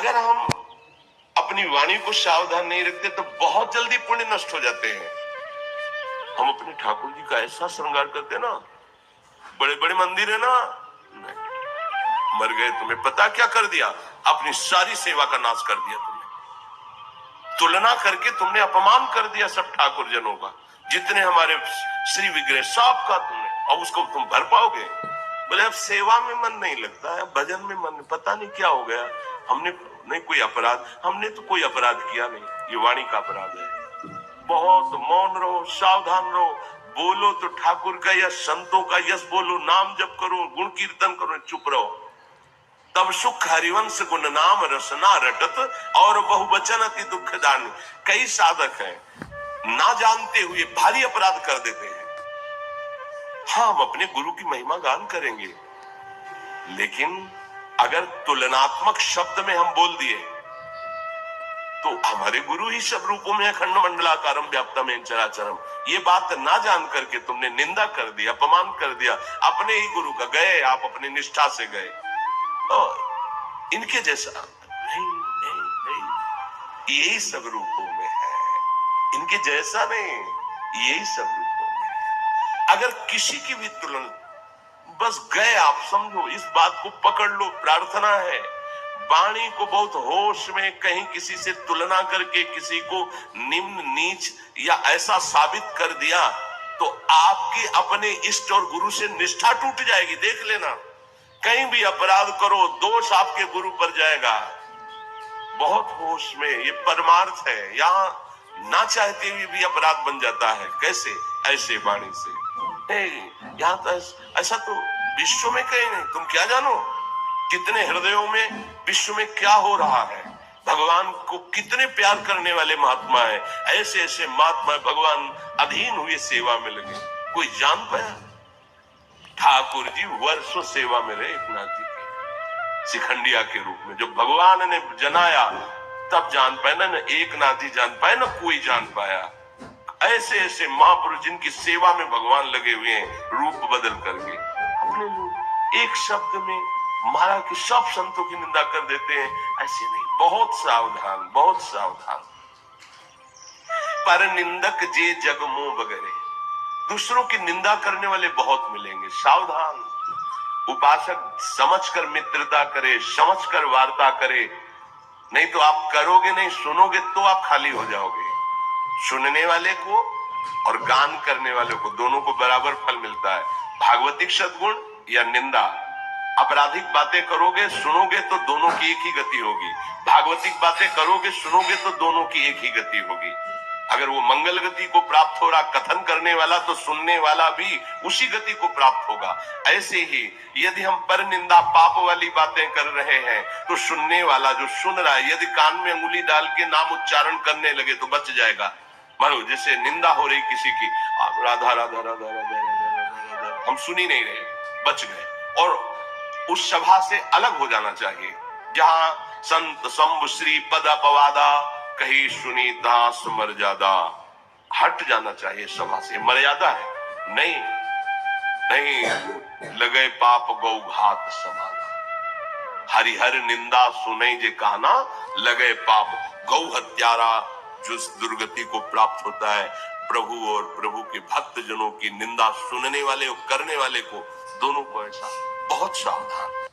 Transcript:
अगर हम अपनी वाणी को सावधान नहीं रखते तो बहुत जल्दी पुण्य नष्ट हो जाते हैं। हम अपने ठाकुर जी का ऐसा श्रृंगार करते ना, बड़े बड़े मंदिर है ना, नहीं, मर गए, तुम्हें पता क्या कर दिया, अपनी सारी सेवा का नाश कर दिया तुमने, तुलना करके तुमने अपमान कर दिया सब ठाकुर जनों का, जितने हमारे श्री विग्रह सब का तुमने, और उसको तुम भर पाओगे? बोले अब सेवा में मन नहीं लगता है, भजन में मन, पता नहीं क्या हो गया। हमने नहीं कोई अपराध, हमने तो कोई अपराध किया नहीं, ये वाणी का अपराध है। बहुत मौन रहो, सावधान रहो, बोलो तो ठाकुर का या संतों का यश बोलो, नाम जप करो, गुण कीर्तन करो, चुप रहो, तब सुख हरिवंश गुण नाम रसना रटत और बहुवचन अति दुखदान। कई साधक हैं ना जानते हुए भारी अपराध कर देते हैं। हाँ, हम अपने गुरु की महिमा गान करेंगे, लेकिन अगर तुलनात्मक शब्द में हम बोल दिए तो हमारे गुरु ही सब रूपों में अखंड मंडलाकारम व्याप्तम येन चराचरम, ये बात ना जान करके तुमने निंदा कर दी, अपमान कर दिया अपने ही गुरु का। गए आप अपनी निष्ठा से गए, तो इनके जैसा नहीं, नहीं, नहीं, यही सब रूपों में है, इनके जैसा नहीं, यही सब रूपों में है। अगर किसी की भी तुलना, बस गए आप, समझो, इस बात को पकड़ लो, प्रार्थना है, वाणी को बहुत होश में कहीं किसी से तुलना करके किसी को निम्न नीच या ऐसा साबित कर दिया तो आपकी अपने इष्ट और गुरु से निष्ठा टूट जाएगी, देख लेना। कहीं भी अपराध करो, दोष आपके गुरु पर जाएगा। बहुत होश में, ये परमार्थ है, यहाँ ना चाहते हुए भी अपराध बन जाता है। कैसे? ऐसे वाणी से। यहाँ तो ऐसा तो विश्व में कहीं नहीं, तुम क्या जानो कितने हृदयों में विश्व में क्या हो रहा है। भगवान को कितने प्यार करने वाले महात्मा है, ऐसे ऐसे महात्मा भगवान अधीन हुए सेवा में लगे, कोई जान पाया? ठाकुर जी वर्षों सेवा में रहे एकनाथ जी के शिखंडिया के रूप में, जो भगवान ने जनाया तब जान पाए ना, एकनाथ जी जान पाए ना, कोई जान पाया। ऐसे ऐसे महापुरुष जिनकी सेवा में भगवान लगे हुए हैं, रूप बदल करके। अपने लोग एक शब्द में महाराज के सब संतों की निंदा कर देते हैं, ऐसे नहीं, बहुत सावधान, बहुत सावधान। पर निंदक जे जग मुंह बगरे, दूसरों की निंदा करने वाले बहुत मिलेंगे, सावधान। उपासक समझकर मित्रता करे, समझकर वार्ता करे, नहीं तो आप करोगे नहीं, सुनोगे तो आप खाली हो जाओगे। सुनने वाले को और गान करने वाले को दोनों को बराबर फल मिलता है। भागवतिक सद्गुण या निंदा, आपराधिक बातें करोगे, सुनोगे तो दोनों की एक ही गति होगी। भागवतिक बातें करोगे, सुनोगे तो दोनों की एक ही गति होगी। अगर वो मंगल गति को प्राप्त हो रहा कथन करने वाला, तो सुनने वाला भी उसी गति को प्राप्त होगा। ऐसे ही यदि हम पर निंदा पाप वाली बातें कर रहे हैं तो सुनने वाला जो सुन रहा है, यदि कान में अंगुली डाल के नाम उच्चारण करने लगे तो बच जाएगा। मानो जैसे निंदा हो रही किसी की, राधा राधा राधा राधा राधा, हम सुन ही नहीं रहे, बच गए। और उस सभा से अलग हो जाना चाहिए, जहां संत शंभु श्री पद अपवादा, कहीं सुनी दास मर्यादा। हट जाना चाहिए सभा से, मर्यादा है। नहीं नहीं, लगे पाप गौ घात समाना, हरिहर निंदा सुने जे कहना, लगे पाप। गौ हत्यारा जो दुर्गति को प्राप्त होता है, प्रभु और प्रभु के भक्त जनों की निंदा सुनने वाले और करने वाले को, दोनों को ऐसा। बहुत सावधान।